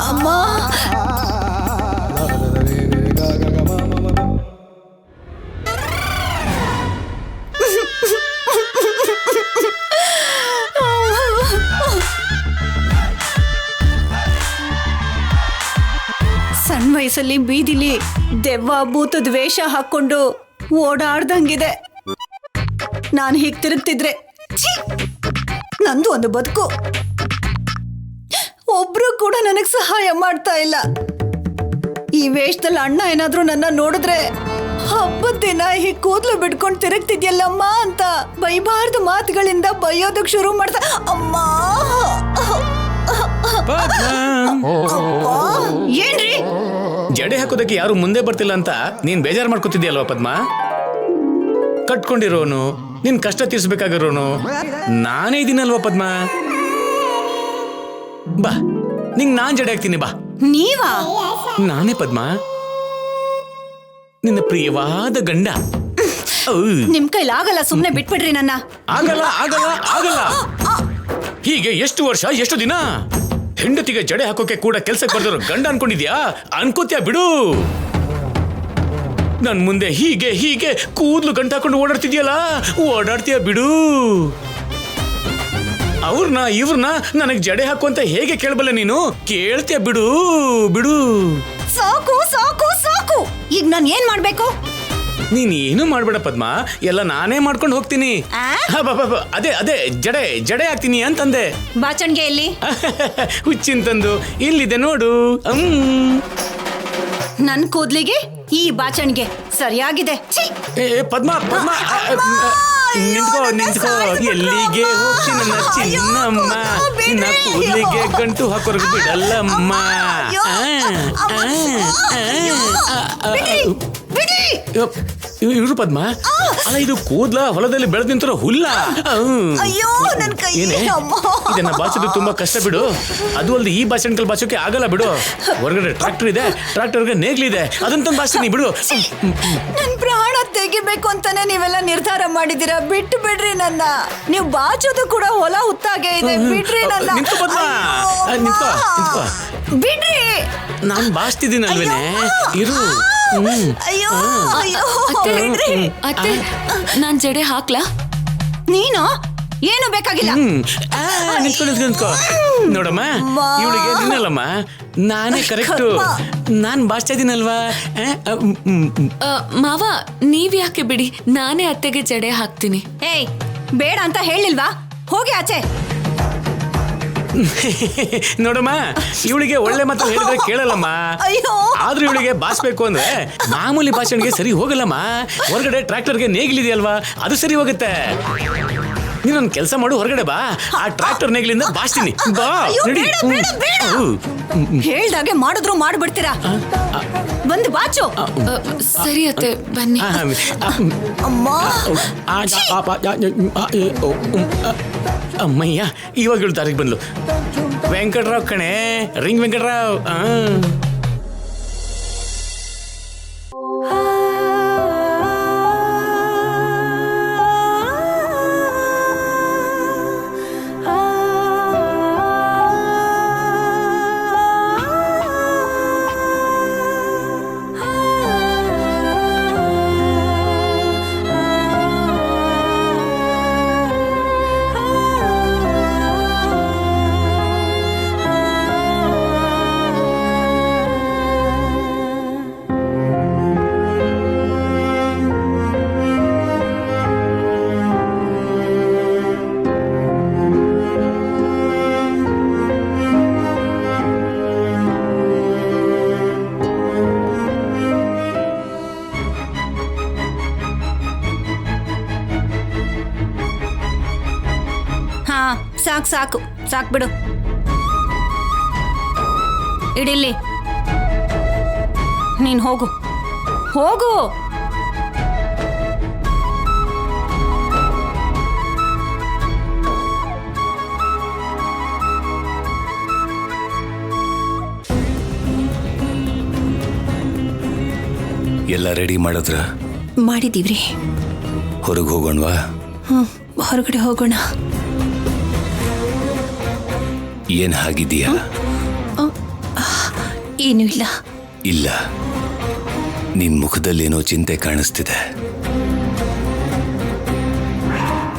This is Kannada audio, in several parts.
ಅಮ್ಮ ಸಣ್ಣ ವಯಸ್ಸಲ್ಲಿ ಬೀದಿಲಿ ದೆವ್ವ ಭೂತದ ವೇಷ ಹಾಕೊಂಡು ಓಡಾಡ್ದಂಗಿದೆ. ನಾನು ಹೀಗೆ ತಿರುಗ್ತಿದ್ರೆ ನಂದು ಒಂದು ಬದುಕು. ಒಬ್ರು ಕೂಡ ನನಗ್ ಸಹಾಯ ಮಾಡ್ತಾ ಇಲ್ಲ. ಈ ವೇಷದಲ್ಲಿ ಅಣ್ಣ ಏನಾದ್ರೂ ನನ್ನ ನೋಡಿದ್ರೆ ಹಬ್ಬದ ದಿನ ಹೀಗೆ ಕೂದಲು ಬಿಡ್ಕೊಂಡು ತಿರುಗ್ತಿದ್ಯಲ್ಲಮ್ಮ ಅಂತ ಬೈಬಾರ್ದು ಮಾತುಗಳಿಂದ ಬೈಯೋದಕ್ ಶುರು ಮಾಡ್ತಾ. ಅಮ್ಮ ಏನ್ರಿ ಜಡೆ ಹಾಕೋದಕ್ಕೆ ಯಾರು ಮುಂದೆ ಬರ್ತಿಲ್ಲ ಅಂತ ನೀನ್ ಬೇಜಾರು ಮಾಡ್ಕೊತಿದ್ಯಲ್ವಾ ಪದ್ಮ? ಕಟ್ಕೊಂಡಿರೋನು, ನಿನ್ ಕಷ್ಟ ತೀರ್ಸ್ಬೇಕಾಗಿರೋನು ನಾನೇ ಇದೀನಲ್ವಾ ಪದ್ಮ? ಬಾ, ನಿಂಗ್ ನಾನ್ ಜಡೆ ಹಾಕ್ತೀನಿ ಬಾ. ನೀವಾ? ನಾನೇ ಪದ್ಮ, ನಿನ್ನ ಪ್ರಿಯವಾದ ಗಂಡ. ನಿಮ್ ಕೈಲಾಗಲ್ಲ, ಸುಮ್ನೆ ಬಿಟ್ಬಿಡ್ರಿ ನನ್ನ. ಆಗಲ್ಲ ಆಗಲ್ಲ ಆಗಲ್ಲ. ಹೀಗೆ ಎಷ್ಟು ವರ್ಷ, ಎಷ್ಟು ದಿನ? ಹೆಂಡತಿಗೆ ಜಡೆ ಹಾಕೋಕೆ ಕೂಡ ಕೆಲ್ಸಕ್ಕೆ ಬರ್ದಿರೋ ಗಂಡ ಅನ್ಕೊಂಡಿದ್ಯಾ? ಅನ್ಕೋತ್ಯಾ ಬಿಡು. ನನ್ ಮುಂದೆ ಹೀಗೆ ಹೀಗೆ ಕೂದ್ಲು ಗಂಟ ಹಾಕೊಂಡು ಓಡಾಡ್ತಿದ್ಯಲ್ಲ, ಓಡಾಡ್ತೀಯ ಬಿಡು. ಅವ್ರನ್ನ ಇವ್ರನ್ನ ನನಗ್ ಜಡೆ ಹಾಕು ಅಂತ ಹೇಗೆ ಕೇಳಬಲ್ಲ ನೀನು? ಕೇಳ್ತೀಯ ಬಿಡು ಬಿಡು. ಸಾಕು ಸಾಕು ಸಾಕು. ಈಗ ನಾನು ಏನ್ ಮಾಡ್ಬೇಕು? ನೀನ್ ಏನು ಮಾಡ್ಬೇಡ ಪದ್ಮ, ಎಲ್ಲ ನಾನೇ ಮಾಡ್ಕೊಂಡು ಹೋಗ್ತೀನಿ. ಅದೇ ಅದೇ ಜಡೆ ಜಡೆ ಹಾಕ್ತೀನಿ ಅಂತಂದೆ. ಬಾಚಣಿಗೆ ಎಲ್ಲಿ? ಹುಚ್ಚಿನ ತಂದು ಇಲ್ಲಿದೆ ನೋಡು. ನನ್ ಕೂದ್ಲಿಗೆ ಈ ಬಾಚಣಿಗೆ ಸರಿಯಾಗಿದೆ. ಪದ್ಮ ಪದ್ಮ ನಿಂತ್ಕೋ ನಿಂತ್ಕೋ. ಎಲ್ಲಿಗೆ ಹೋಗ್ತಿ ನನ್ನ ಚಿನ್ನಮ್ಮ? ನಿನ್ನ ಕೂದಲಿಗೆ ಗಂಟು ಹಾಕೋರ್ಗೆ ಬಿಡಲ್ಲಮ್ಮ. ಇವ್ರು ಪದ್ಮ, ಅಲ್ಲ ಇದು ಕೂದ್ಲ ಹೊಲದಲ್ಲಿ ಬೆಳೆದ ನಿಂತಿರೋ ಹುಲ್ಲ. ಏನೇ ಇದನ್ನ ಬಾಚೋದು ತುಂಬಾ ಕಷ್ಟ ಬಿಡು. ಅದು ಅಲ್ದೆ ಈ ಬಾಚಣಿಕಲ್ ಬಾಚೋಕೆ ಆಗಲ್ಲ ಬಿಡು. ಹೊರಗಡೆ ಟ್ರಾಕ್ಟರ್ ಇದೆ, ಟ್ರಾಕ್ಟರ್ಗೆ ನೇಗ್ಲಿದೆ, ಅದನ್ನ ಬಾಚ್ತೀನಿ ಬಿಡು. ನನ್ ಪ್ರಾಣ ತೆಗಿಬೇಕು ಅಂತಾನೆ ನೀವೆಲ್ಲ ನಿರ್ಧಾರ ಮಾಡಿದೀರಾ. ಬಿಟ್ಟು ಬಿಡ್ರಿ ನನ್ನ. ನೀವು ಬಾಚೋದು ಕೂಡ ಹೊಲ ಹುತ್ತಾಗೆ ಇದೆ. ಬಿಡ್ರಿ ನನ್ನ. ನಿಂತ್ಕೋ ಪದ್ಮ, ನಿಂತ್ಕೋ ನಿಂತ್ಕೋ. ಬಿಡ್ರಿ, ನಾನ್ ಬಾಚ್ತಿದ್ದೀನಲ್ವೇನೆ, ಇರು. ಅಯ್ಯೋ ಅತ್ತೆ, ನಾನ್ ಜಡೆ ಹಾಕ್ಲಾ? ನೀನು ಏನು ಬೇಕಾಗಿಲ್ಲ. ನಿಂತ್ಕೊ ನಿಂತ್ಕೊ ನಿಂತ್ಕೊ. ನೋಡಮ್ಮ, ಇವಳಿಗೆ ನಿನ್ನಲ್ಲಮ್ಮ, ನಾನೇ ಕರೆಕ್ಟು. ನಾನ್ ಬಾಚ್ತಾ ಇದೀನಲ್ವಾ? ಮಾವ, ನೀವ್ ಯಾಕೆ ಬಿಡಿ, ನಾನೇ ಅತ್ತೆಗೆ ಜಡೆ ಹಾಕ್ತೀನಿ. ಏಯ್, ಬೇಡ ಅಂತ ಹೇಳಿಲ್ವಾ? ಹೋಗಿ ಆಚೆ. ನೋಡಮ್ಮ, ಇವಳಿಗೆ ಒಳ್ಳೆ ಮಾತು ಹೇಳಿದ್ರೆ ಕೇಳಲ್ಲಮ್ಮ. ಆದ್ರೂ ಇವಳಿಗೆ ಬಾಚ್ಬೇಕು ಅಂದ್ರೆ ಮಾಮೂಲಿ ಭಾಷಣಿಗೆ ಸರಿ ಹೋಗಲ್ಲಮ್ಮ. ಹೊರಗಡೆ ಟ್ರಾಕ್ಟರ್ಗೆ ನೇಗಿಲಿದೆಯಲ್ವಾ, ಅದು ಸರಿ ಹೋಗುತ್ತೆ. ನೀನೊಂದು ಕೆಲಸ ಮಾಡು, ಹೊರಗಡೆ ಬಾ, ಆ ಟ್ರಾಕ್ಟರ್ ನೇಗಿಲಿಂದ ಬಾಚ್ತೀನಿ. ಬಾ. ಹೇಳ್ದಾಗೆ ಮಾಡಿದ್ರು ಮಾಡ್ಬಿಡ್ತೀರಾ. ಬಂದು ಬಾಚು. ಸರಿ ಅತ್ತೆ, ಬನ್ನಿ. ಅಮ್ಮಯ್ಯ, ಇವಾಗ ಇವಳು ದಾರಿಗೆ ಬಂದ್ಲು. ವೆಂಕಟರಾವ್ ಕಣೆ, ರಿಂಗ್ ವೆಂಕಟರಾವ್. ಸಾಕು ಸಾಕು ಸಾಕು ಬಿಡು. ಇಡಿಲ್ಲಿ, ನೀನ್ ಹೋಗು ಹೋಗು. ಎಲ್ಲ ರೆಡಿ ಮಾಡಿದ್ರ? ಮಾಡಿದೀವ್ರಿ. ಹೊರಗೆ ಹೋಗೋಣವಾ? ಹೊರಗಡೆ ಹೋಗೋಣ. ಏನ್ ಹಾಗಿದೀಯಾ? ಏನೂ ಇಲ್ಲ. ಇಲ್ಲ, ನಿನ್ ಮುಖದಲ್ಲೇನೋ ಚಿಂತೆ ಕಾಣಿಸ್ತಿದೆ.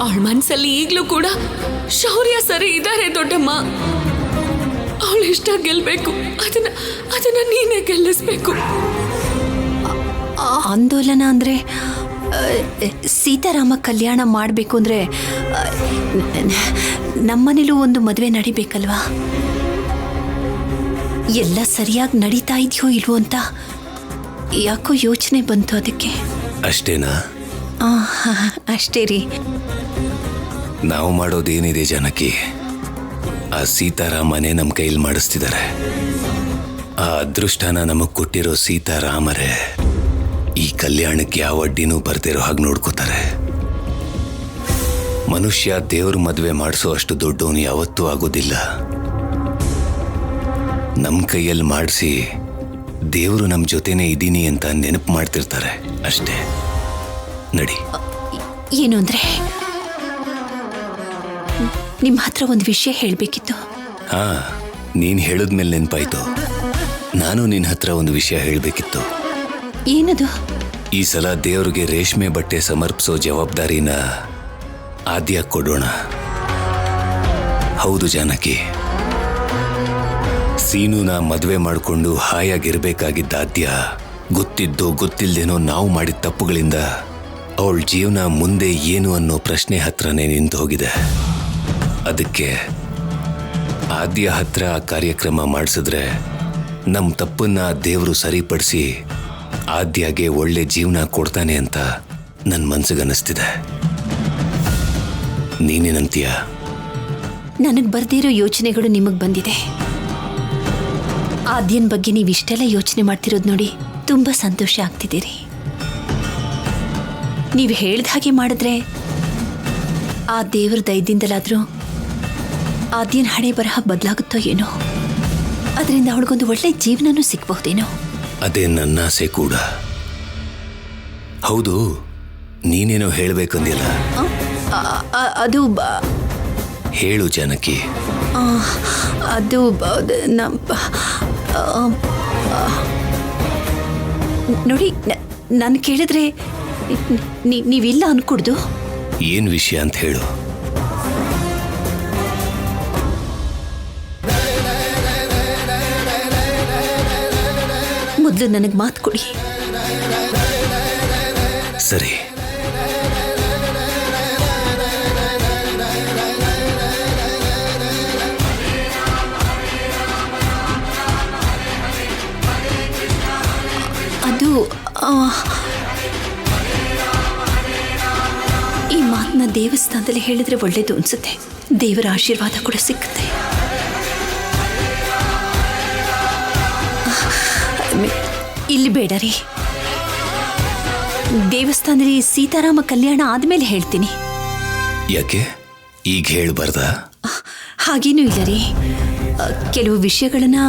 ಅವಳ ಮನ್ಸಲ್ಲಿ ಈಗ್ಲೂ ಕೂಡ ಶೌರ್ಯ ಸರಿ ಇದ್ದಾರೆ ದೊಡ್ಡಮ್ಮ. ಅವಳು ಇಷ್ಟ ಗೆಲ್ಬೇಕು, ಅದನ್ನ ನೀನೇ ಗೆಲ್ಲಿಸ್ಬೇಕು. ಆಂದೋಲನ ಅಂದ್ರೆ ಸೀತಾರಾಮ ಕಲ್ಯಾಣ ಮಾಡಬೇಕು ಅಂದ್ರೆ ನಮ್ಮನೇಲೂ ಒಂದು ಮದುವೆ ನಡಿಬೇಕಲ್ವಾ? ಎಲ್ಲ ಸರಿಯಾಗಿ ನಡೀತಾ ಇದೆಯೋ ಇಲ್ವೋ ಅಂತ ಯಾಕೋ ಯೋಚನೆ ಬಂತು, ಅದಕ್ಕೆ. ಅಷ್ಟೇನಾ? ಅಷ್ಟೇ ರೀ. ನಾವು ಮಾಡೋದೇನಿದೆ ಜಾನಕಿ, ಆ ಸೀತಾರಾಮನೇ ನಮ್ಮ ಕೈಲಿ ಮಾಡಿಸ್ತಿದ್ದಾರೆ. ಆ ಅದೃಷ್ಟನ ನಮಗ್ ಕೊಟ್ಟಿರೋ ಸೀತಾರಾಮರೇ ಈ ಕಲ್ಯಾಣಕ್ಕೆ ಯಾವ ಅಡ್ಡಿನೂ ಬರ್ದಿರೋ ಹಾಗೆ ನೋಡ್ಕೋತಾರೆ. ಮನುಷ್ಯ ದೇವ್ರ ಮದುವೆ ಮಾಡಿಸೋ ಅಷ್ಟು ದೊಡ್ಡವನು ಯಾವತ್ತೂ ಆಗೋದಿಲ್ಲ. ನಮ್ಮ ಕೈಯಲ್ಲಿ ಮಾಡಿಸಿ ದೇವರು ನಮ್ಮ ಜೊತೆನೇ ಇದ್ದೀನಿ ಅಂತ ನೆನಪು ಮಾಡ್ತಿರ್ತಾರೆ ಅಷ್ಟೇ. ನಡಿ. ಏನು ಅಂದ್ರೆ ನಿಮ್ಮ ಹತ್ರ ಒಂದು ವಿಷಯ ಹೇಳಬೇಕಿತ್ತು. ಹಾ, ನೀನ್ ಹೇಳಿದ್ಮೇಲೆ ನೆನಪಾಯ್ತು. ನಾನು ನಿನ್ನ ಹತ್ರ ಒಂದು ವಿಷಯ ಹೇಳಬೇಕಿತ್ತು. ಏನದು? ಈ ಸಲ ದೇವ್ರಿಗೆ ರೇಷ್ಮೆ ಬಟ್ಟೆ ಸಮರ್ಪಿಸೋ ಜವಾಬ್ದಾರಿನ ಆದ್ಯ ಕೊಡೋಣ. ಹೌದು ಜಾನಕಿ, ಸೀನುನ ಮದುವೆ ಮಾಡಿಕೊಂಡು ಹಾಯಾಗಿರ್ಬೇಕಾಗಿದ್ದ ಆದ್ಯ ಗೊತ್ತಿದ್ದೋ ಗೊತ್ತಿಲ್ದೇನೋ ನಾವು ಮಾಡಿದ ತಪ್ಪುಗಳಿಂದ ಅವಳ ಜೀವನ ಮುಂದೆ ಏನು ಅನ್ನೋ ಪ್ರಶ್ನೆ ಹತ್ರನೇ ನಿಂತು ಹೋಗಿದೆ. ಅದಕ್ಕೆ ಆದ್ಯ ಹತ್ರ ಆ ಕಾರ್ಯಕ್ರಮ ಮಾಡಿಸಿದ್ರೆ ನಮ್ಮ ತಪ್ಪನ್ನ ದೇವರು ಸರಿಪಡಿಸಿ ಆದ್ಯಾಗೆ ಒಳ್ಳೆ ಜೀವನ ಕೊಡ್ತಾನೆ ಅಂತ ನನ್ನ ಮನ್ಸಿಗನ್ನಿಸ್ತಿದೆ. ನೀನೇನಂತೀಯ? ನನಗೆ ಬರ್ದಿರೋ ಯೋಚನೆಗಳು ನಿಮಗೆ ಬಂದಿದೆ. ಆದ್ಯನ್ ಬಗ್ಗೆ ನೀವು ಇಷ್ಟೆಲ್ಲ ಯೋಚನೆ ಮಾಡ್ತಿರೋದು ನೋಡಿ ತುಂಬ ಸಂತೋಷ ಆಗ್ತಿದ್ದೀರಿ. ನೀವು ಹೇಳ್ದ ಹಾಗೆ ಮಾಡಿದ್ರೆ ಆ ದೇವರ ದಯದಿಂದಲಾದರೂ ಆದ್ಯನ್ ಹಣೆ ಬರಹ ಬದಲಾಗುತ್ತೋ ಏನೋ. ಅದರಿಂದ ಅವಳಿಗೊಂದು ಒಳ್ಳೆ ಜೀವನನೂ ಸಿಕ್ಬಹುದೇನೋ. ಅದೇ ನನ್ನ ಆಸೆ ಕೂಡ. ಹೌದು, ನೀನೇನೋ ಹೇಳ್ಬೇಕಂದಿಲ್ಲ. ಅದು ಹೇಳು ಜಾನಕಿ. ಅದು ನೋಡಿ, ನಾನು ಕೇಳಿದ್ರೆ ನೀವಿಲ್ಲ ಅನ್ಕೊಡ್ದು. ಏನ್ ವಿಷಯ ಅಂತ ಹೇಳು. ಮೊದಲು ನನಗೆ ಮಾತು ಕೊಡಿ. ಸರಿ. ಅದು ಈ ಮಾತನ್ನ ದೇವಸ್ಥಾನದಲ್ಲಿ ಹೇಳಿದ್ರೆ ಒಳ್ಳೇದು ಅನ್ಸುತ್ತೆ. ದೇವರ ಆಶೀರ್ವಾದ ಕೂಡ ಸಿಕ್ಕುತ್ತೆ. ಇಲ್ಲಿ ಬೇಡ ರೀ, ದೇವಸ್ಥಾನದಲ್ಲಿ ಸೀತಾರಾಮ ಕಲ್ಯಾಣ ಆದ್ಮೇಲೆ ಹೇಳ್ತೀನಿ. ಯಾಕೆ ಈಗ ಹೇಳ್ಬಾರ್ದ? ಹಾಗೇನೂ ಇಲ್ಲ ರೀ. ಕೆಲವು ವಿಷಯಗಳನ್ನ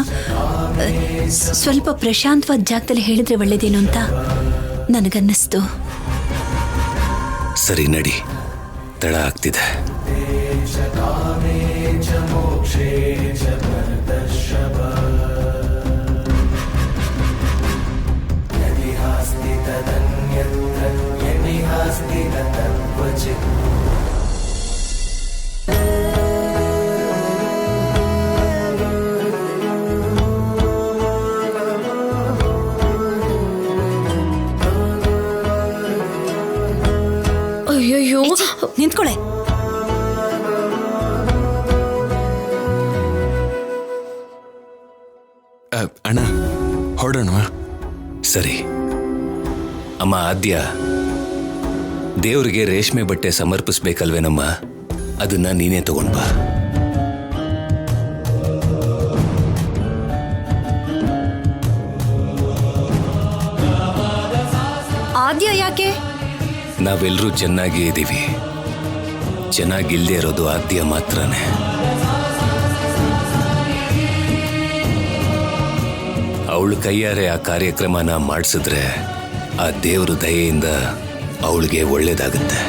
ಸ್ವಲ್ಪ ಪ್ರಶಾಂತವಾದ ಜಾಗದಲ್ಲಿ ಹೇಳಿದ್ರೆ ಒಳ್ಳೇದೇನು ಅಂತ ನನಗನ್ನಿಸ್ತು. ಸರಿ, ನಡಿ, ತಡ ಆಗ್ತಿದೆ. ಅಯ್ಯಯ್ಯೋ, ನಿಂತ್ಕೊಳ್ಳೆ. ಅಣ್ಣ ಹೊರಡೋಣ. ಸರಿ ಅಮ್ಮ. ಆದ್ಯ, ದೇವ್ರಿಗೆ ರೇಷ್ಮೆ ಬಟ್ಟೆ ಸಮರ್ಪಿಸ್ಬೇಕಲ್ವೇನಮ್ಮ? ಅದನ್ನ ನೀನೇ ತಗೊಂಡ್ ಬಾ. ಆದ್ಯ ಯಾಕೆ? ನಾವೆಲ್ಲರೂ ಚೆನ್ನಾಗಿ ಇದ್ದೀವಿ. ಚೆನ್ನಾಗಿಲ್ದೇ ಇರೋದು ಆದ್ಯ ಮಾತ್ರನೇ. ಅವಳ ಕೈಯಾರೆ ಆ ಕಾರ್ಯಕ್ರಮನ ಮಾಡಿಸಿದ್ರೆ ಆ ದೇವ್ರ ದಯೆಯಿಂದ ಅವಳಿಗೆ ಒಳ್ಳೇದಾಗುತ್ತೆ.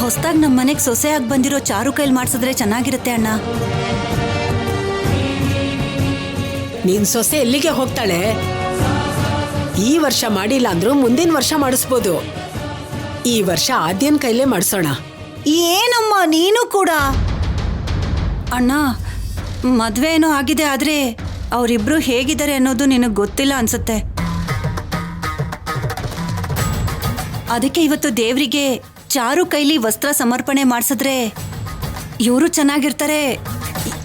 ಹೊಸದಾಗಿ ನಮ್ಮ ಮನೆಗೆ ಸೊಸೆಯಾಗಿ ಬಂದಿರೋ ಚಾರು ಕೈಲಿ ಮಾಡಿಸಿದ್ರೆ ಚೆನ್ನಾಗಿರುತ್ತೆ ಅಣ್ಣ. ನಿನ್ ಸೊಸೆ ಎಲ್ಲಿಗೆ ಹೋಗ್ತಾಳೆ? ಈ ವರ್ಷ ಮಾಡಿಲ್ಲ ಅಂದ್ರೂ ಮುಂದಿನ ವರ್ಷ ಮಾಡಿಸ್ಬೋದು. ಈ ವರ್ಷ ಆದ್ಯನ್ ಕೈಲೇ ಮಾಡಿಸೋಣ. ಏನಮ್ಮ ನೀನು ಕೂಡ? ಅಣ್ಣ, ಮದ್ವೆ ಏನೋ ಆಗಿದೆ, ಆದ್ರೆ ಅವರಿಬ್ರು ಹೇಗಿದ್ದಾರೆ ಅನ್ನೋದು ನಿನಗೆ ಗೊತ್ತಿಲ್ಲ ಅನ್ಸುತ್ತೆ. ಅದಕ್ಕೆ ಇವತ್ತು ದೇವ್ರಿಗೆ ಚಾರು ಕೈಲಿ ವಸ್ತ್ರ ಸಮರ್ಪಣೆ ಮಾಡಿಸಿದ್ರೆ ಇವರು ಚೆನ್ನಾಗಿರ್ತಾರೆ,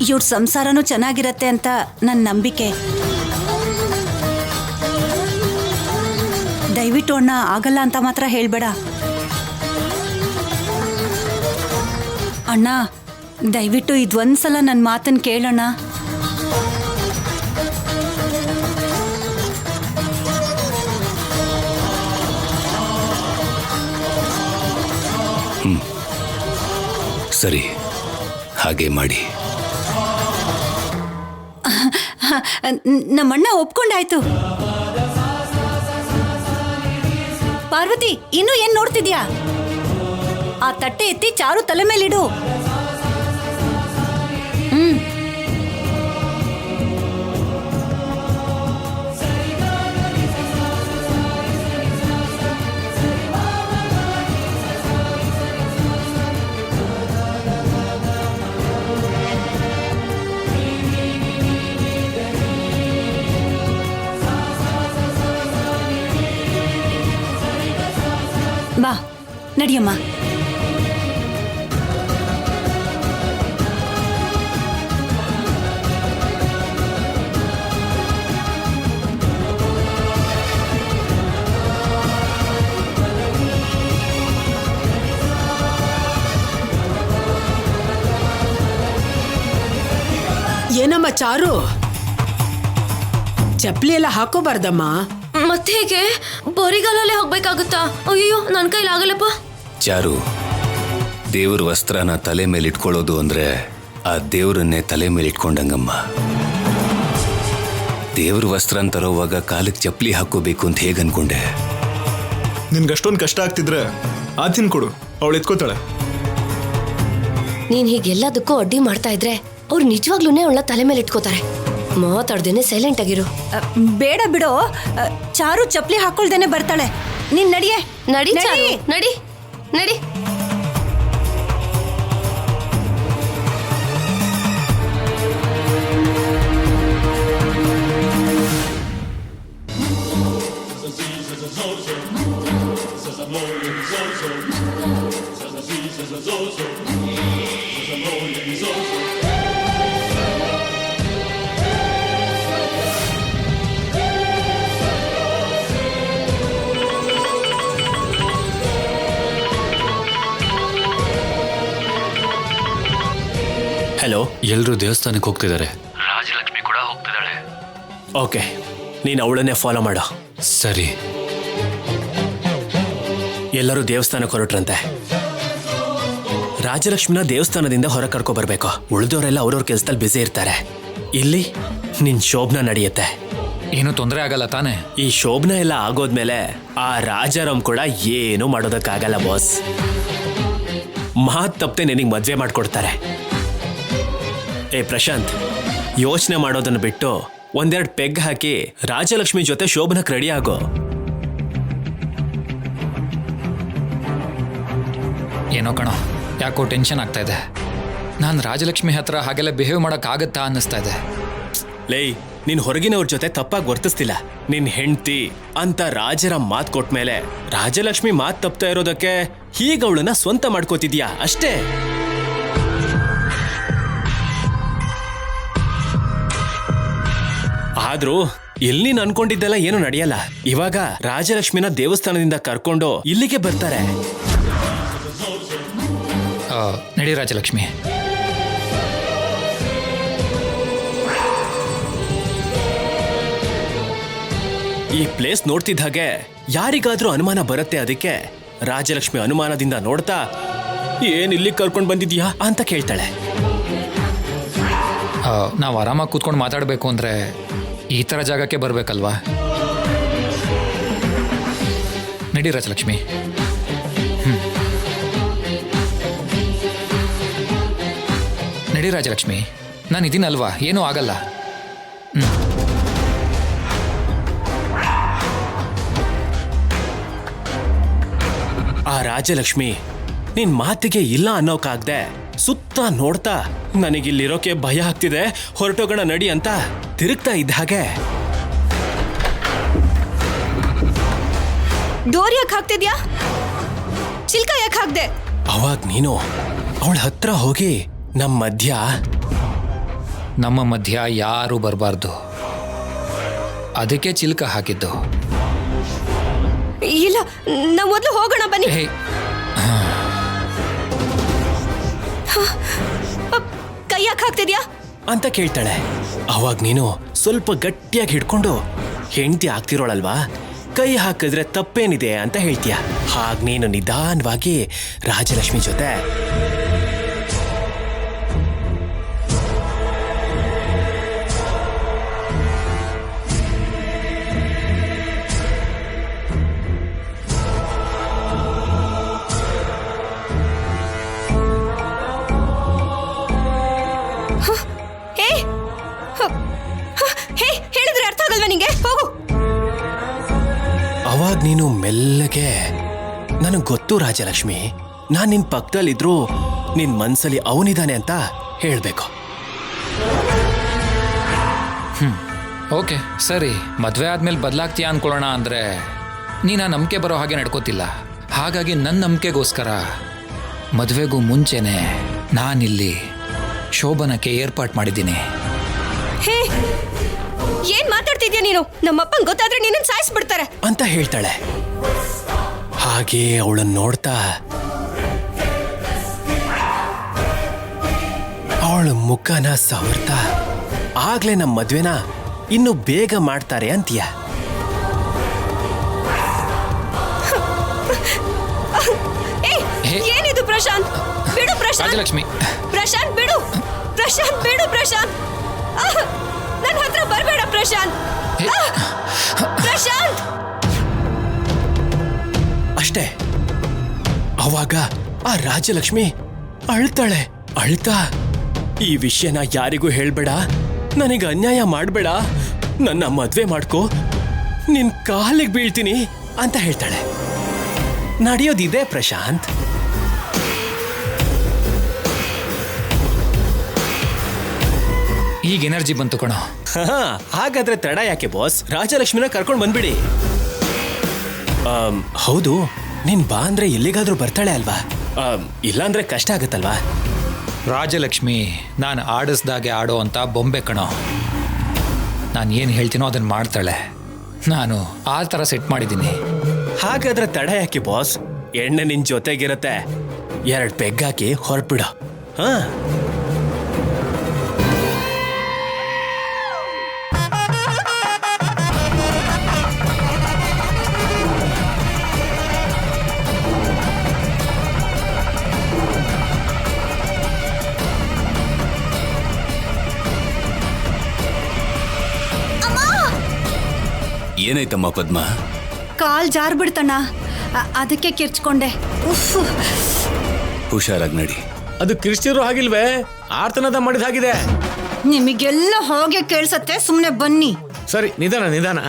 ಇವ್ರ ಸಂಸಾರನೂ ಚೆನ್ನಾಗಿರತ್ತೆ ಅಂತ ನನ್ನ ನಂಬಿಕೆ. ದಯವಿಟ್ಟು ಅಣ್ಣ, ಆಗಲ್ಲ ಅಂತ ಮಾತ್ರ ಹೇಳ್ಬೇಡ ಅಣ್ಣ. ದಯವಿಟ್ಟು ಇದೊಂದ್ಸಲ ನನ್ನ ಮಾತನ್ನು ಕೇಳೋಣ. ಸರಿ, ಹಾಗೆ ಮಾಡಿ. ನಮ್ಮಣ್ಣ ಒಪ್ಕೊಂಡಾಯ್ತು. ಪಾರ್ವತಿ, ಇನ್ನೂ ಏನ್ ನೋಡ್ತಿದ್ಯಾ? ಆ ತಟ್ಟೆ ಎತ್ತಿ ಚಾರು ತಲೆ ಮೇಲಿಡು. ಬಾ ನಡಿಯಮ್ಮ. ಏನಮ್ಮ ಚಾರು, ಚಪ್ಲಿ ಎಲ್ಲ ಹಾಕೋಬಾರ್ದಮ್ಮ. ಮತ್ತೆ ಹೇಗೆ? ಬರಿಗಾಲಲ್ಲೇ ಹೋಗ್ಬೇಕಾಗುತ್ತಾ? ಅಯ್ಯೋ, ನನ್ನ ಕೈಲಾಗಲ್ಲಪ್ಪ. ಚಾರು, ದೇವ್ರ ವಸ್ತ್ರನ ತಲೆ ಮೇಲೆ ಇಟ್ಕೊಳ್ಳೋದು ಅಂದ್ರೆ ಆ ದೇವ್ರನ್ನೇ ತಲೆ ಮೇಲೆ ಇಟ್ಕೊಂಡಂಗಮ್ಮ. ದೇವ್ರ ವಸ್ತ್ರ ತರೋವಾಗ ಕಾಲಕ್ಕೆ ಚಪ್ಪಲಿ ಹಾಕೋಬೇಕು ಅಂತ ಹೇಗೆ ಅನ್ಕೊಂಡೆ? ನಿನ್ಗಷ್ಟೊಂದು ಕಷ್ಟ ಆಗ್ತಿದ್ರೆ ಆದ್ಯನ್ ಕೊಡು, ಅವಳು ಎತ್ಕೋತಾಳೆ. ನೀನ್ ಹೀಗೆಲ್ಲದಕ್ಕೂ ಅಡ್ಡಿ ಮಾಡ್ತಾ ಇದ್ರೆ ಅವ್ರು ನಿಜವಾಗ್ಲೂನೇ ಅವಳ ತಲೆ ಮೇಲೆ ಇಟ್ಕೋತಾರೆ. ಮಾತಾಡ್ದೇನೆ ಸೈಲೆಂಟ್ ಆಗಿರು. ಬೇಡ ಬಿಡೋ, ಚಾರು ಚಪ್ಲಿ ಹಾಕೊಳ್ದೇನೆ ಬರ್ತಾಳೆ. ನೀನ್ ನಡಿಯೇ. ನಡಿ ಚಾರು, ನಡಿ ನಡಿ. ಹಲೋ, ಎಲ್ಲರೂ ದೇವಸ್ಥಾನಕ್ಕೆ ಹೋಗ್ತಿದ್ದಾರೆ. ರಾಜಲಕ್ಷ್ಮಿ ಕೂಡ ಹೋಗ್ತಿದ್ದಾಳೆ. ಓಕೆ, ನೀನು ಅವಳನ್ನೇ ಫಾಲೋ ಮಾಡು. ಸರಿ. ಎಲ್ಲರೂ ದೇವಸ್ಥಾನಕ್ಕೆ ಹೊರಟ್ರಂತೆ. ರಾಜಲಕ್ಷ್ಮಿನ ದೇವಸ್ಥಾನದಿಂದ ಹೊರ ಕರ್ಕೊ ಬರ್ಬೇಕು. ಉಳಿದವರೆಲ್ಲ ಅವ್ರವ್ರ ಕೆಲಸದಲ್ಲಿ ಬ್ಯುಸಿ ಇರ್ತಾರೆ. ಇಲ್ಲಿ ನಿನ್ ಶೋಭನ ನಡೆಯುತ್ತೆ. ಏನು ತೊಂದರೆ ಆಗಲ್ಲ ತಾನೆ? ಈ ಶೋಭನ ಎಲ್ಲ ಆಗೋದ್ಮೇಲೆ ಆ ರಾಜಾರಾಮ್ ಕೂಡ ಏನು ಮಾಡೋದಕ್ಕಾಗಲ್ಲ ಬಾಸ್. ಮಾತ್ ತಪ್ಪದೆ ನಿನಗೆ ಮದ್ವೆ ಮಾಡ್ಕೊಡ್ತಾರೆ. ಏ ಪ್ರಶಾಂತ್, ಯೋಚನೆ ಮಾಡೋದನ್ನು ಬಿಟ್ಟು ಒಂದೆರಡು ಪೆಗ್ ಹಾಕಿ ರಾಜಲಕ್ಷ್ಮಿ ಜೊತೆ ಶೋಭನಕ್ಕೆ ರೆಡಿ ಆಗೋ. ಏನೋ ಕಣೋ, ಯಾಕೋ ಟೆನ್ಷನ್ ಆಗ್ತಾ ಇದೆ. ನಾನು ರಾಜಲಕ್ಷ್ಮಿ ಹತ್ರ ಹಾಗೆಲ್ಲ ಬಿಹೇವ್ ಮಾಡೋಕ್ಕಾಗತ್ತಾ ಅನ್ನಿಸ್ತಾ ಇದೆ. ಲೇ, ನೀನ್ ಹೊರಗಿನವ್ರ ಜೊತೆ ತಪ್ಪಾಗಿ ವರ್ತಿಸ್ತಿಲ್ಲ. ನಿನ್ ಹೆಂಡ್ತಿ ಅಂತ ರಾಜಾರಾಮ್ ಮಾತು ಕೊಟ್ಮೇಲೆ ರಾಜಲಕ್ಷ್ಮಿ ಮಾತು ತಪ್ತಾ ಇರೋದಕ್ಕೆ ಹೀಗ ಅವಳನ್ನ ಸ್ವಂತ ಮಾಡ್ಕೋತಿದ್ಯಾ ಅಷ್ಟೇ. ಆದ್ರೂ ಇಲ್ಲಿ ನೀನ್ ಅನ್ಕೊಂಡಿದ್ದೆಲ್ಲ ಏನು ನಡೆಯಲ್ಲ. ಇವಾಗ ರಾಜಲಕ್ಷ್ಮಿನ ದೇವಸ್ಥಾನದಿಂದ ಕರ್ಕೊಂಡು ಇಲ್ಲಿಗೆ ಬರ್ತಾರೆ. ನಡಿ ರಾಜಲಕ್ಷ್ಮಿ. ಈ ಪ್ಲೇಸ್ ನೋಡ್ತಿದ್ದ ಹಾಗೆ ಯಾರಿಗಾದ್ರೂ ಅನುಮಾನ ಬರುತ್ತೆ. ಅದಕ್ಕೆ ರಾಜಲಕ್ಷ್ಮಿ ಅನುಮಾನದಿಂದ ನೋಡ್ತಾ, ಏನ್ ಇಲ್ಲಿ ಕರ್ಕೊಂಡು ಬಂದಿದ್ಯಾ ಅಂತ ಕೇಳ್ತಾಳೆ. ನಾವು ಆರಾಮಾಗಿ ಕೂತ್ಕೊಂಡು ಮಾತಾಡಬೇಕು ಅಂದರೆ ಈ ಥರ ಜಾಗಕ್ಕೆ ಬರಬೇಕಲ್ವಾ? ನಡಿ ರಾಜಲಕ್ಷ್ಮಿ. ನಡಿ ರಾಜಲಕ್ಷ್ಮಿ, ನಾನು ಇದೀನಲ್ವಾ, ಏನೂ ಆಗಲ್ಲ. ಆ ರಾಜಲಕ್ಷ್ಮಿ ನಿನ್ ಮಾತಿಗೆ ಇಲ್ಲ ಅನ್ನೋಕಾಗ್ದೆ ಸುತ್ತ ನೋಡ್ತಾ ನನಗಿಲ್ಲಿರೋಕೆ ಭಯ ಆಗ್ತಿದೆ, ಹೊರಟೋಗೋಣ ನಡಿ ಅಂತ ತಿರುಗ್ತಾ ಇದ್ದ ಹಾಗೆ ಡೋರ್ ಯಾಕೆ ಹಾಕ್ತಿದ್ಯಾ? ಚಿಲ್ಕ ಯಾಕೆ ಹಾಕ್ದೆ? ಅವಾಗ ನೀನು ಅವಳ ಹತ್ರ ಹೋಗಿ ನಮ್ಮ ಮಧ್ಯ ಯಾರೂ ಬರಬಾರ್ದು, ಅದಕ್ಕೆ ಚಿಲ್ಕ ಹಾಕಿದ್ದು. ಇಲ್ಲ, ನಾವು ಮೊದಲು ಹೋಗೋಣ ಬನ್ನಿ. ಹೇ, ಕೈ ಯಾಕೆ ಹಾಕ್ತಿದ್ಯಾ ಅಂತ ಕೇಳ್ತಾಳೆ. ಅವಾಗ ನೀನು ಸ್ವಲ್ಪ ಗಟ್ಟಿಯಾಗಿ ಹಿಡ್ಕೊಂಡು ಹೆಂಡತಿ ಆಗ್ತಿರೋಳಲ್ವಾ, ಕೈ ಹಾಕಿದ್ರೆ ತಪ್ಪೇನಿದೆ ಅಂತ ಹೇಳ್ತೀಯ. ಹಾಗ ನೀನು ನಿಧಾನವಾಗಿ ರಾಜಲಕ್ಷ್ಮಿ ಜೊತೆ ಹೇಳಿದ್ರೆ ಅರ್ಥ ಆಗಲ್ವಾ ನಿಂಗೆ? ಹೋಗು. ಅವಾಗ ನೀನು ಮೆಲ್ಲಗೆ, ನನಗೆ ಗೊತ್ತು ರಾಜಲಕ್ಷ್ಮಿ, ನಾನ್ ನಿನ್ ಪಕ್ಕದಲ್ಲಿದ್ರು ನಿನ್ ಮನ್ಸಲ್ಲಿ ಅವನಿದ್ದಾನೆ ಅಂತ ಹೇಳ್ಬೇಕು. ಓಕೆ ಸರಿ, ಮದುವೆ ಆದ್ಮೇಲೆ ಬದಲಾಗ್ತೀಯಾ ಅನ್ಕೊಳ್ಳೋಣ ಅಂದ್ರೆ ನೀನು ಆ ನಂಬಿಕೆ ಬರೋ ಹಾಗೆ ನಡ್ಕೋತಿಲ್ಲ. ಹಾಗಾಗಿ ನನ್ನ ನಂಬಿಕೆಗೋಸ್ಕರ ಮದುವೆಗೂ ಮುಂಚೆನೆ ನಾನಿಲ್ಲಿ ಶೋಭನಕ್ಕೆ ಏರ್ಪಾಟ್ ಮಾಡಿದ್ದೀನಿ. ಹೇ, ಏನ್ ಮಾತಾಡ್ತಿದ್ಯಾ ನೀನು? ನಮ್ಮಪ್ಪನ್ ಗೊತ್ತಾದ್ರೆ ನಿನ್ನನ್ ಸಾಯಿಸ್ಬಿಡ್ತಾರೆ ಅಂತ ಹೇಳ್ತಾಳೆ. ಹಾಗೆ ಅವಳನ್ನ ನೋಡ್ತಾ ಅವಳ ಮುಖನ ಸವರ್ತಾ, ಆಗ್ಲೇ ನಮ್ಮ ಮದ್ವೆನ ಇನ್ನು ಬೇಗ ಮಾಡ್ತಾರೆ ಅಂತೀಯ. ಏನಿದು ಪ್ರಶಾಂತ್? ಬಿಡು ಪ್ರಶಾಂತ್. ರಾಜಲಕ್ಷ್ಮಿ, ಪ್ರಶಾಂತ್ ಬಿಡು. ಪ್ರಶಾಂತ್ ಬಿಡು. ಪ್ರಶಾಂತ್, ನನ್ನ ಹತ್ರ ಬರಬೇಡ ಪ್ರಶಾಂತ್. ಪ್ರಶಾಂತ್. ಅಷ್ಟೇ, ಅವಾಗ ಆ ರಾಜಲಕ್ಷ್ಮಿ ಅಳ್ತಾಳೆ. ಅಳ್ತಾ, ಈ ವಿಷಯನ ಯಾರಿಗೂ ಹೇಳ್ಬೇಡ, ನನಗೆ ಅನ್ಯಾಯ ಮಾಡ್ಬೇಡ, ನನ್ನ ಮದ್ವೆ ಮಾಡ್ಕೋ, ನಿನ್ ಕಾಲಿಗೆ ಬೀಳ್ತೀನಿ ಅಂತ ಹೇಳ್ತಾಳೆ. ನಡೆಯೋದಿದೆ ಪ್ರಶಾಂತ್. ಈಗ ಎನರ್ಜಿ ಬಂತು ಕಣೋ. ಹಾಗಾದ್ರೆ ತಡ ಯಾಕೆ ಬಾಸ್, ರಾಜಲಕ್ಷ್ಮಿನ ಕರ್ಕೊಂಡು ಬಂದ್ಬಿಡಿ. ಹೌದು, ನೀನ್ ಬಾ ಅಂದ್ರೆ ಎಲ್ಲಿಗಾದ್ರೂ ಬರ್ತಾಳೆ ಅಲ್ವಾ? ಇಲ್ಲಾಂದ್ರೆ ಕಷ್ಟ ಆಗತ್ತಲ್ವಾ? ರಾಜಲಕ್ಷ್ಮಿ ನಾನು ಆಡಿಸ್ದಾಗೆ ಆಡೋ ಅಂತ ಬೊಂಬೆ ಕಣೋ. ನಾನು ಏನು ಹೇಳ್ತೀನೋ ಅದನ್ನು ಮಾಡ್ತಾಳೆ. ನಾನು ಆ ಥರ ಸೆಟ್ ಮಾಡಿದ್ದೀನಿ. ಹಾಗಾದ್ರೆ ತಡ ಯಾಕೆ ಬಾಸ್, ಎಣ್ಣೆ ನಿನ್ ಜೊತೆಗಿರತ್ತೆ, 2 ಪೆಗ್ ಹಾಕಿ ಹೊರಟ್ಬಿಡು. ಹಾ, ಏನಾಯ್ತಮ್ಮ ಪದ್ಮ? ಕಾಲ್ ಜಾರ್ ಬಿಡ್ತಣ್ಣ, ಅದಕ್ಕೆ ಕಿರ್ಚ್ಕೊಂಡೆ. ಹುಷಾರಾಗಿ ನಡಿ. ಅದು ಕ್ರಿಶ್ಚಿಯರು ಹಾಗಿಲ್ವೇ, ಆರ್ತನದ ಮಾಡಿದ ಹಾಗಿದೆ. ನಿಮಗೆಲ್ಲ ಹೋಗಿ ಕೇಳ್ಸತ್ತೆ, ಸುಮ್ನೆ ಬನ್ನಿ. ಸರಿ, ನಿಧಾನ ನಿಧಾನ.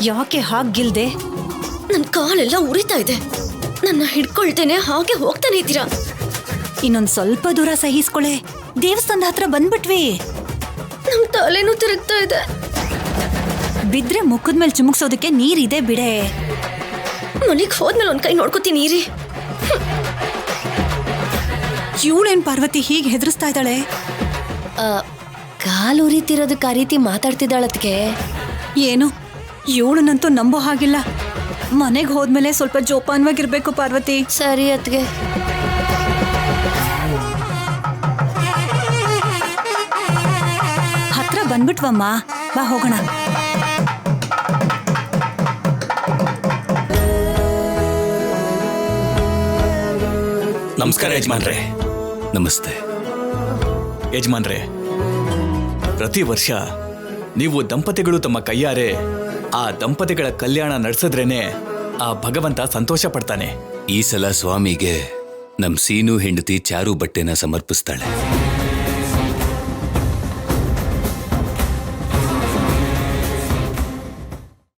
ಯಾಕೆ ಹಾಗಿಲ್ದೆ? ನನ್ ಕಾಲೆಲ್ಲ ಉರಿತಾ ಇದೆ, ನನ್ನ ಹಿಡ್ಕೊಳ್ತೇನೆ, ಹಾಗೆ ಹೋಗ್ತಾನೆ ಇದ್ದೀರಾ. ಇನ್ನೊಂದ್ ಸ್ವಲ್ಪ ದೂರ ಸಹಿಸ್ಕೊಳೆ, ದೇವಸ್ಥಾನದ ಹತ್ರ ಬಂದ್ಬಿಟ್ವಿ. ನಮ್ ತಲೆನೂ ತಿರುಗ್ತಾ ಇದೆ. ಬಿದ್ರೆ ಮುಖದ ಮೇಲೆ ಚಿಮುಕ್ಸೋದಕ್ಕೆ ನೀರಿದೆ ಬಿಡೆ. ಮನೆಗೆ ಹೋದ್ಮೇಲೆ ಒಂದ್ ಕೈ ನೋಡ್ಕೋತೀನಿ ರೀ. ಇವಳೇನ್ ಪಾರ್ವತಿ ಹೀಗೆ ಹೆದರ್ಸ್ತಾ ಇದ್ದಾಳೆ? ಕಾಲು ಉರಿತಿರೋದಕ್ಕೆ ಆ ರೀತಿ ಮಾತಾಡ್ತಿದ್ದಾಳತ್ಗೆ. ಏನು, ಇವಳನ್ನಂತೂ ನಂಬೋ ಹಾಗಿಲ್ಲ. ಮನೆಗೆ ಹೋದ್ಮೇಲೆ ಸ್ವಲ್ಪ ಜೋಪಾನವಾಗಿರ್ಬೇಕು ಪಾರ್ವತಿ. ಸರಿ ಅತ್ಗೆ. ಹತ್ರ ಬಂದ್ಬಿಟ್ವಮ್ಮ, ಬಾ ಹೋಗೋಣ. ನಮಸ್ಕಾರ ಯಜಮಾನ್ರೆ. ನಮಸ್ತೆ ಯಜಮಾನ್ರೆ, ಪ್ರತಿ ವರ್ಷ ನೀವು ದಂಪತಿಗಳು ತಮ್ಮ ಕೈಯಾರೆ ಆ ದಂಪತಿಗಳ ಕಲ್ಯಾಣ ನಡೆಸಿದ್ರೇನೆ ಆ ಭಗವಂತ ಸಂತೋಷ ಪಡ್ತಾನೆ. ಈ ಸಲ ಸ್ವಾಮಿಗೆ ನಮ್ ಸೀನು ಹೆಂಡತಿ ಚಾರು ಬಟ್ಟೆನ ಸಮರ್ಪಿಸ್ತಾಳೆ.